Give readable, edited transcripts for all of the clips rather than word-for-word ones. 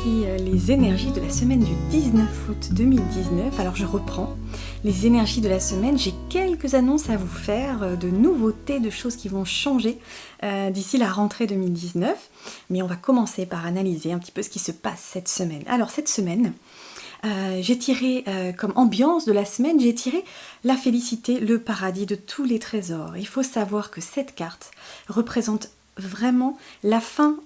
voici les énergies de la semaine du 19 août 2019. Alors je reprends les énergies de la semaine. J'ai quelques annonces à vous faire, de nouveautés, de choses qui vont changer d'ici la rentrée 2019. Mais on va commencer par analyser un petit peu ce qui se passe cette semaine. Alors cette semaine, j'ai tiré comme ambiance de la semaine, j'ai tiré la félicité, le paradis de tous les trésors. Il faut savoir que cette carte représente vraiment la fin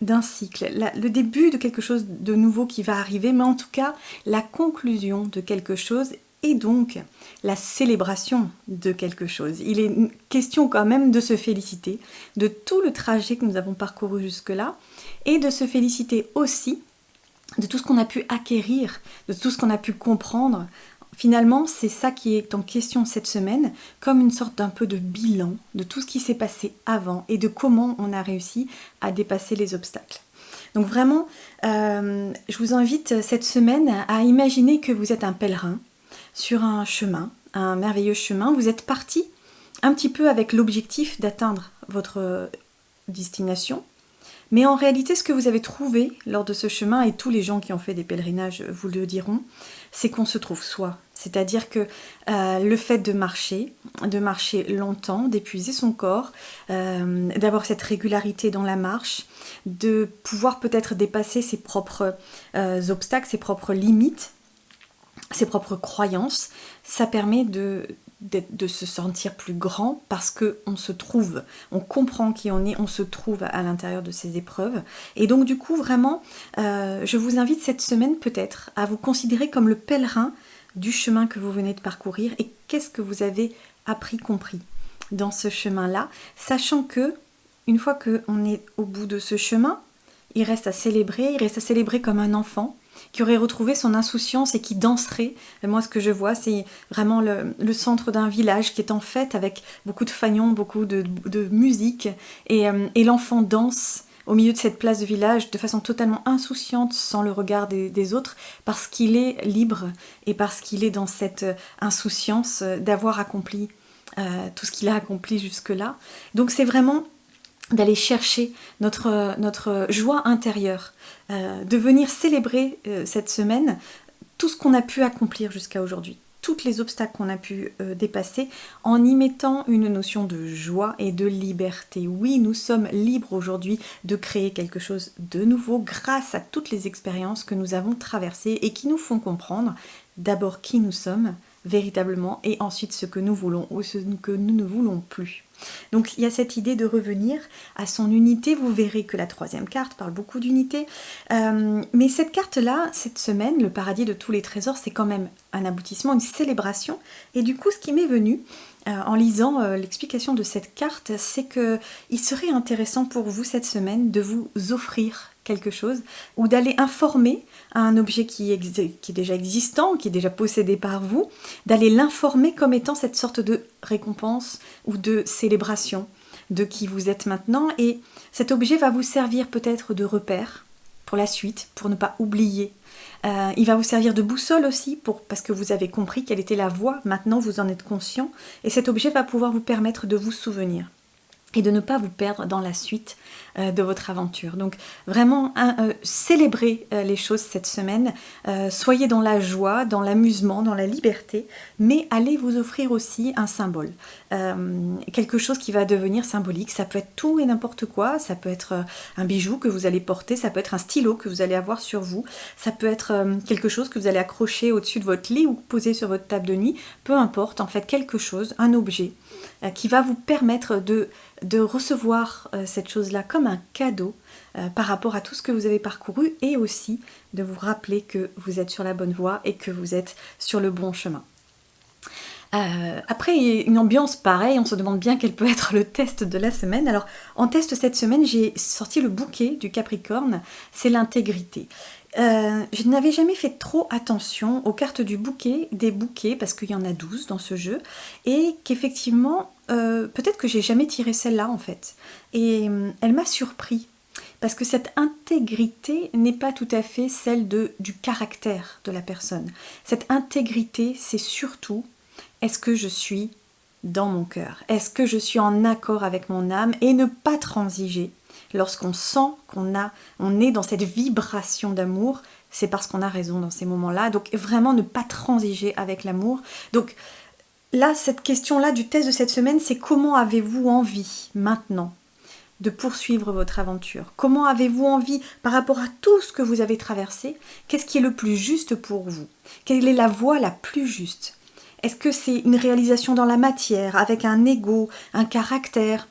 d'un cycle, le début de quelque chose de nouveau qui va arriver, mais en tout cas la conclusion de quelque chose et donc la célébration de quelque chose. Il est question quand même de se féliciter de tout le trajet que nous avons parcouru jusque-là et de se féliciter aussi de tout ce qu'on a pu acquérir, de tout ce qu'on a pu comprendre. Finalement, c'est ça qui est en question cette semaine, comme une sorte d'un peu de bilan de tout ce qui s'est passé avant et de comment on a réussi à dépasser les obstacles. Donc vraiment, je vous invite cette semaine à imaginer que vous êtes un pèlerin sur un chemin, un merveilleux chemin. Vous êtes parti un petit peu avec l'objectif d'atteindre votre destination. Mais en réalité, ce que vous avez trouvé lors de ce chemin, et tous les gens qui ont fait des pèlerinages vous le diront, c'est qu'on se trouve soi. C'est-à-dire que le fait de marcher longtemps, d'épuiser son corps, d'avoir cette régularité dans la marche, de pouvoir peut-être dépasser ses propres obstacles, ses propres limites, ses propres croyances, ça permet de se sentir plus grand parce qu'on se trouve, on comprend qui on est, on se trouve à l'intérieur de ces épreuves. Et donc du coup, vraiment, je vous invite cette semaine peut-être à vous considérer comme le pèlerin du chemin que vous venez de parcourir et qu'est-ce que vous avez appris, compris dans ce chemin-là, sachant que une fois qu'on est au bout de ce chemin, il reste à célébrer comme un enfant qui aurait retrouvé son insouciance et qui danserait. Et moi, ce que je vois, c'est vraiment le centre d'un village qui est en fête avec beaucoup de fanions, beaucoup de musique. Et l'enfant danse au milieu de cette place de village de façon totalement insouciante, sans le regard des autres, parce qu'il est libre et parce qu'il est dans cette insouciance d'avoir accompli tout ce qu'il a accompli jusque-là. Donc c'est vraiment d'aller chercher notre joie intérieure, de venir célébrer cette semaine tout ce qu'on a pu accomplir jusqu'à aujourd'hui, tous les obstacles qu'on a pu dépasser, en y mettant une notion de joie et de liberté. Oui, nous sommes libres aujourd'hui de créer quelque chose de nouveau grâce à toutes les expériences que nous avons traversées et qui nous font comprendre d'abord qui nous sommes véritablement et ensuite ce que nous voulons ou ce que nous ne voulons plus. Donc il y a cette idée de revenir à son unité. Vous verrez que la troisième carte parle beaucoup d'unité, mais cette carte-là, cette semaine, le paradis de tous les trésors, c'est quand même un aboutissement, une célébration. Et du coup, ce qui m'est venu en lisant l'explication de cette carte, c'est qu'il serait intéressant pour vous cette semaine de vous offrir quelque chose ou d'aller informer un objet qui est déjà existant, qui est déjà possédé par vous, d'aller l'informer comme étant cette sorte de récompense ou de célébration de qui vous êtes maintenant. Et cet objet va vous servir peut-être de repère pour la suite, pour ne pas oublier. Il va vous servir de boussole aussi, parce que vous avez compris quelle était la voie, maintenant vous en êtes conscient, et cet objet va pouvoir vous permettre de vous souvenir et de ne pas vous perdre dans la suite de votre aventure. Donc vraiment, célébrez les choses cette semaine, soyez dans la joie, dans l'amusement, dans la liberté, mais allez vous offrir aussi un symbole, quelque chose qui va devenir symbolique. Ça peut être tout et n'importe quoi, ça peut être un bijou que vous allez porter, ça peut être un stylo que vous allez avoir sur vous, ça peut être quelque chose que vous allez accrocher au-dessus de votre lit ou poser sur votre table de nuit, peu importe, en fait quelque chose, un objet qui va vous permettre de recevoir cette chose-là comme un cadeau par rapport à tout ce que vous avez parcouru et aussi de vous rappeler que vous êtes sur la bonne voie et que vous êtes sur le bon chemin. Après une ambiance pareille, on se demande bien quel peut être le test de la semaine. Alors en test cette semaine, j'ai sorti le bouquet du Capricorne, c'est l'intégrité. Je n'avais jamais fait trop attention aux cartes des bouquets, parce qu'il y en a 12 dans ce jeu, et qu'effectivement, peut-être que j'ai jamais tiré celle-là en fait. Et elle m'a surpris, parce que cette intégrité n'est pas tout à fait celle du caractère de la personne. Cette intégrité, c'est surtout, est-ce que je suis dans mon cœur? Est-ce que je suis en accord avec mon âme et ne pas transiger lorsqu'on sent on est dans cette vibration d'amour, c'est parce qu'on a raison dans ces moments-là. Donc vraiment ne pas transiger avec l'amour. Donc là, cette question-là du test de cette semaine, c'est comment avez-vous envie maintenant de poursuivre votre aventure? Comment avez-vous envie, par rapport à tout ce que vous avez traversé, qu'est-ce qui est le plus juste pour vous? Quelle est la voie la plus juste? Est-ce que c'est une réalisation dans la matière, avec un ego, un caractère?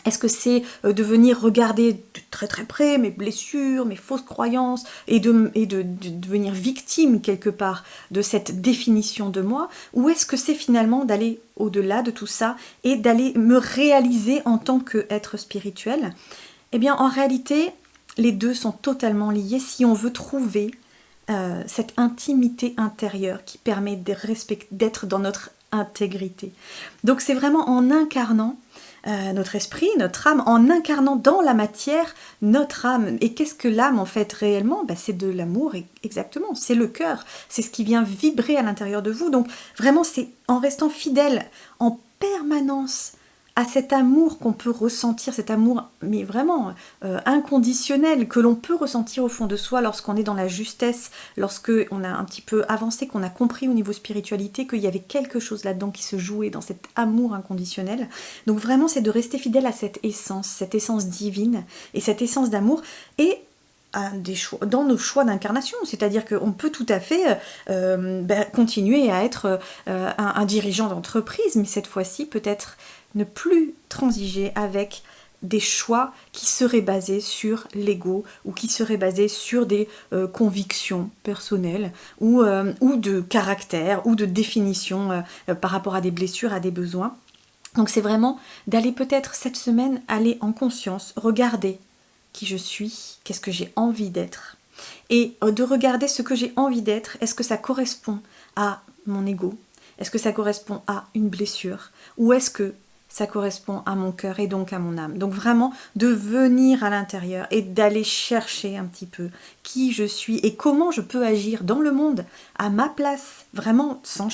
Est-ce que c'est de venir regarder de très très près mes blessures, mes fausses croyances et de devenir victime quelque part de cette définition de moi? Ou est-ce que c'est finalement d'aller au-delà de tout ça et d'aller me réaliser en tant qu'être spirituel? Eh bien en réalité, les deux sont totalement liés si on veut trouver cette intimité intérieure qui permet d'être dans notre intégrité. Donc c'est vraiment en incarnant notre esprit, notre âme, en incarnant dans la matière notre âme. Et qu'est-ce que l'âme en fait réellement? C'est de l'amour, exactement, c'est le cœur, c'est ce qui vient vibrer à l'intérieur de vous. Donc vraiment c'est en restant fidèle en permanence à cet amour qu'on peut ressentir, cet amour mais vraiment inconditionnel que l'on peut ressentir au fond de soi lorsqu'on est dans la justesse, lorsqu'on a un petit peu avancé, qu'on a compris au niveau spiritualité qu'il y avait quelque chose là-dedans qui se jouait dans cet amour inconditionnel. Donc vraiment c'est de rester fidèle à cette essence divine et cette essence d'amour et dans nos choix d'incarnation, c'est-à-dire qu'on peut tout à fait continuer à être un dirigeant d'entreprise, mais cette fois-ci peut-être ne plus transiger avec des choix qui seraient basés sur l'ego ou qui seraient basés sur des convictions personnelles ou de caractère ou de définition par rapport à des blessures, à des besoins. Donc c'est vraiment d'aller peut-être cette semaine aller en conscience, regarder qui je suis, qu'est-ce que j'ai envie d'être et de regarder ce que j'ai envie d'être, est-ce que ça correspond à mon ego, est-ce que ça correspond à une blessure ou est-ce que ça correspond à mon cœur et donc à mon âme. Donc vraiment de venir à l'intérieur et d'aller chercher un petit peu qui je suis et comment je peux agir dans le monde à ma place, vraiment sans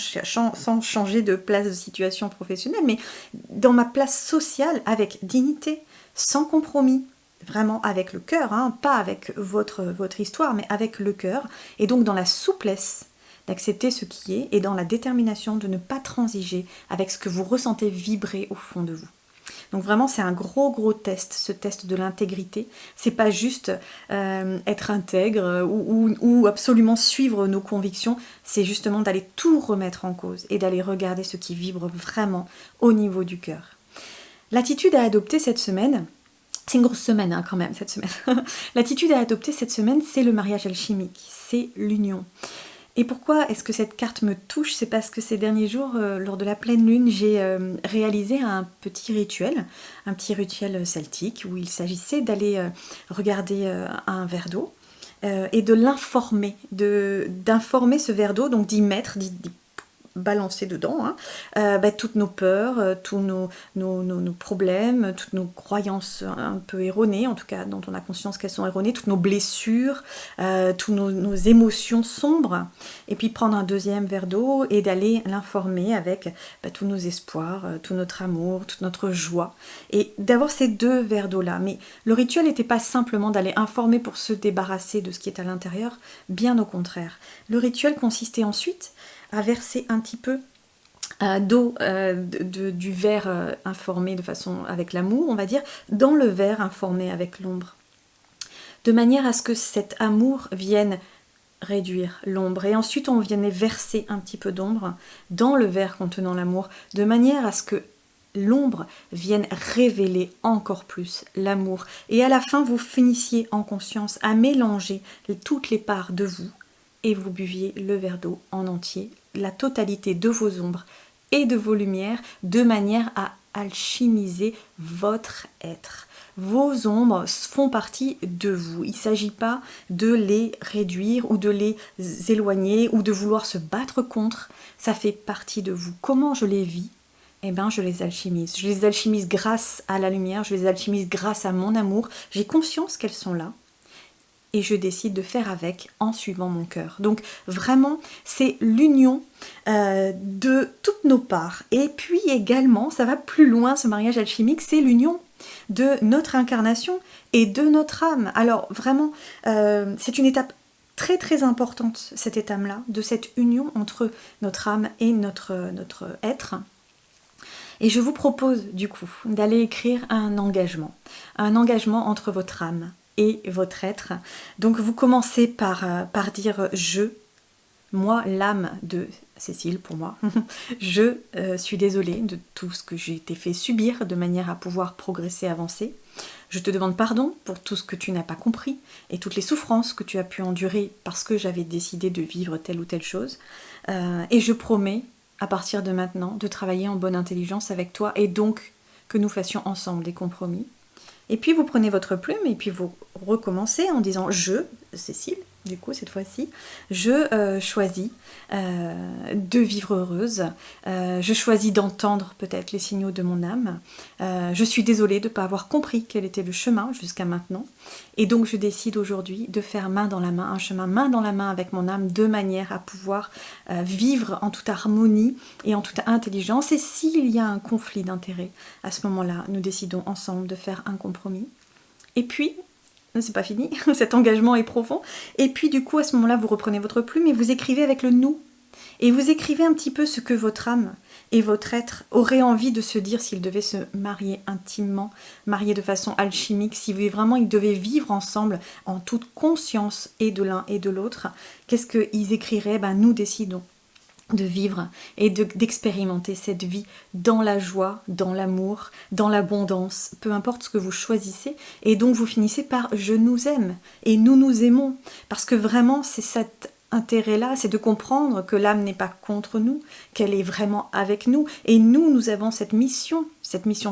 changer de place de situation professionnelle, mais dans ma place sociale avec dignité, sans compromis. Vraiment avec le cœur, pas avec votre histoire, mais avec le cœur, et donc dans la souplesse d'accepter ce qui est, et dans la détermination de ne pas transiger avec ce que vous ressentez vibrer au fond de vous. Donc vraiment c'est un gros test, ce test de l'intégrité. C'est pas juste être intègre ou absolument suivre nos convictions, c'est justement d'aller tout remettre en cause, et d'aller regarder ce qui vibre vraiment au niveau du cœur. L'attitude à adopter cette semaine, c'est une grosse semaine quand même cette semaine. L'attitude à adopter cette semaine, c'est le mariage alchimique, c'est l'union. Et pourquoi est-ce que cette carte me touche? C'est parce que ces derniers jours, lors de la pleine lune, j'ai réalisé un petit rituel celtique, où il s'agissait d'aller regarder un verre d'eau et de l'informer, d'informer ce verre d'eau, donc d'y mettre, d'y balancer dedans toutes nos peurs, tous nos problèmes, toutes nos croyances un peu erronées, en tout cas dont on a conscience qu'elles sont erronées, toutes nos blessures, toutes nos émotions sombres, et puis prendre un deuxième verre d'eau et d'aller l'informer avec tous nos espoirs, tout notre amour, toute notre joie, et d'avoir ces deux verres d'eau là. Mais le rituel n'était pas simplement d'aller informer pour se débarrasser de ce qui est à l'intérieur, bien au contraire. Le rituel consistait ensuite à verser un petit peu d'eau du verre informé de façon avec l'amour, on va dire, dans le verre informé avec l'ombre. De manière à ce que cet amour vienne réduire l'ombre. Et ensuite, on vienne verser un petit peu d'ombre dans le verre contenant l'amour, de manière à ce que l'ombre vienne révéler encore plus l'amour. Et à la fin, vous finissiez en conscience à mélanger toutes les parts de vous et vous buviez le verre d'eau en entier, la totalité de vos ombres et de vos lumières, de manière à alchimiser votre être. Vos ombres font partie de vous. Il ne s'agit pas de les réduire ou de les éloigner ou de vouloir se battre contre. Ça fait partie de vous. Comment je les vis? Eh bien, je les alchimise. Je les alchimise grâce à la lumière, je les alchimise grâce à mon amour. J'ai conscience qu'elles sont là. et je décide de faire avec en suivant mon cœur. Donc vraiment, c'est l'union de toutes nos parts. Et puis également, ça va plus loin, ce mariage alchimique, c'est l'union de notre incarnation et de notre âme. Alors vraiment, c'est une étape très très importante, cette étape-là, de cette union entre notre âme et notre être. Et je vous propose du coup d'aller écrire un engagement entre votre âme et votre être. Donc vous commencez par dire je, moi l'âme de Cécile pour moi, je suis désolée de tout ce que j'ai été fait subir de manière à pouvoir progresser, avancer. Je te demande pardon pour tout ce que tu n'as pas compris et toutes les souffrances que tu as pu endurer parce que j'avais décidé de vivre telle ou telle chose. Et je promets, à partir de maintenant, de travailler en bonne intelligence avec toi et donc que nous fassions ensemble des compromis. Et puis vous prenez votre plume et puis vous recommencez en disant « Je, Cécile », du coup cette fois-ci, je choisis de vivre heureuse, je choisis d'entendre peut-être les signaux de mon âme, je suis désolée de ne pas avoir compris quel était le chemin jusqu'à maintenant, et donc je décide aujourd'hui de faire main dans la main, un chemin main dans la main avec mon âme, de manière à pouvoir vivre en toute harmonie et en toute intelligence, et s'il y a un conflit d'intérêts, à ce moment-là, nous décidons ensemble de faire un compromis. Et puis, c'est pas fini, cet engagement est profond. Et puis du coup, à ce moment-là, vous reprenez votre plume et vous écrivez avec le nous. Et vous écrivez un petit peu ce que votre âme et votre être auraient envie de se dire s'ils devaient se marier intimement, marier de façon alchimique, si vraiment ils devaient vivre ensemble en toute conscience et de l'un et de l'autre. Qu'est-ce qu'ils écriraient? Nous décidons de vivre et d'expérimenter cette vie dans la joie, dans l'amour, dans l'abondance, peu importe ce que vous choisissez, et donc vous finissez par « je nous aime » et « nous nous aimons », parce que vraiment c'est cet intérêt-là, c'est de comprendre que l'âme n'est pas contre nous, qu'elle est vraiment avec nous, et nous avons cette mission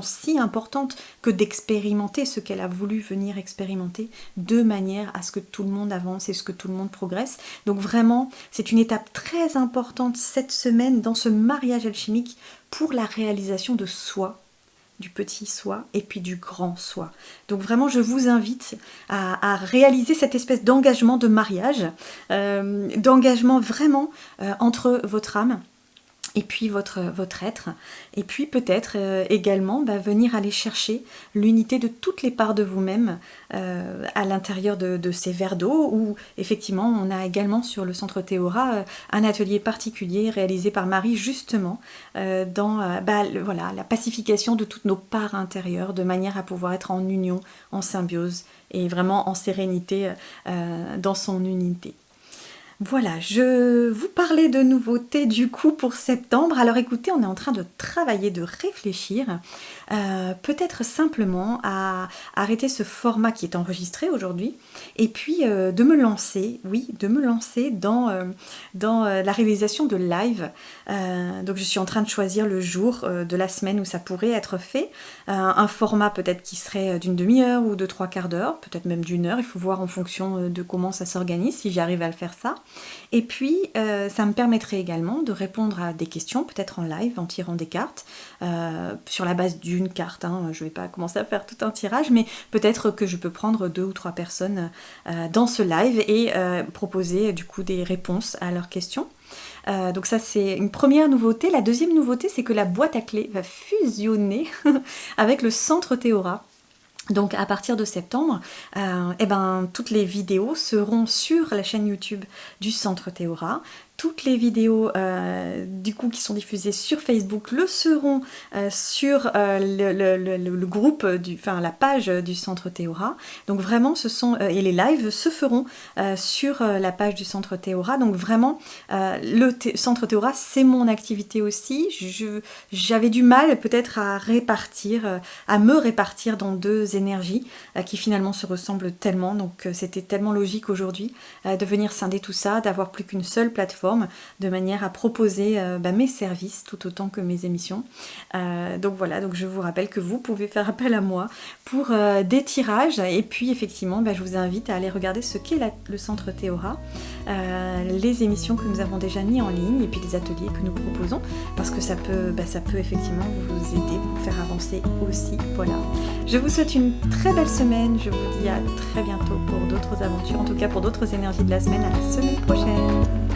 si importante que d'expérimenter ce qu'elle a voulu venir expérimenter de manière à ce que tout le monde avance et ce que tout le monde progresse. Donc vraiment, c'est une étape très importante cette semaine dans ce mariage alchimique pour la réalisation de soi, du petit soi et puis du grand soi. Donc vraiment, je vous invite à réaliser cette espèce d'engagement de mariage, d'engagement vraiment entre votre âme et puis votre être, et puis peut-être également venir aller chercher l'unité de toutes les parts de vous-même à l'intérieur de ces verres d'eau, où effectivement on a également sur le centre Théora un atelier particulier réalisé par Marie justement dans voilà, la pacification de toutes nos parts intérieures, de manière à pouvoir être en union, en symbiose et vraiment en sérénité dans son unité. Voilà, je vous parlais de nouveautés du coup pour septembre. Alors écoutez, on est en train de travailler, de réfléchir, peut-être simplement à arrêter ce format qui est enregistré aujourd'hui, et puis de me lancer, dans la réalisation de live. Donc je suis en train de choisir le jour de la semaine où ça pourrait être fait. Un format peut-être qui serait d'une demi-heure ou de 3/4 d'heure, peut-être même d'une heure, il faut voir en fonction de comment ça s'organise, si j'arrive à le faire ça. Et puis, ça me permettrait également de répondre à des questions, peut-être en live, en tirant des cartes, sur la base d'une carte. Je ne vais pas commencer à faire tout un tirage, mais peut-être que je peux prendre 2 ou 3 personnes dans ce live et proposer du coup des réponses à leurs questions. Donc ça, c'est une première nouveauté. La deuxième nouveauté, c'est que la boîte à clés va fusionner avec le centre Théora. Donc à partir de septembre, toutes les vidéos seront sur la chaîne YouTube du Centre Théora. Toutes les vidéos du coup qui sont diffusées sur Facebook le seront sur le groupe, la page du Centre Théora. Donc vraiment, et les lives se feront sur la page du Centre Théora. Donc vraiment, Centre Théora, c'est mon activité aussi. J'avais du mal peut-être à me répartir dans 2 énergies qui finalement se ressemblent tellement. Donc c'était tellement logique aujourd'hui de venir scinder tout ça, d'avoir plus qu'une seule plateforme plateforme de manière à proposer mes services tout autant que mes émissions. Donc voilà, donc je vous rappelle que vous pouvez faire appel à moi pour des tirages et puis effectivement je vous invite à aller regarder ce qu'est le centre Théora, les émissions que nous avons déjà mis en ligne et puis les ateliers que nous proposons parce que ça peut effectivement vous aider, vous faire avancer aussi. Voilà. Je vous souhaite une très belle semaine, je vous dis à très bientôt pour d'autres aventures, en tout cas pour d'autres énergies de la semaine, à la semaine prochaine.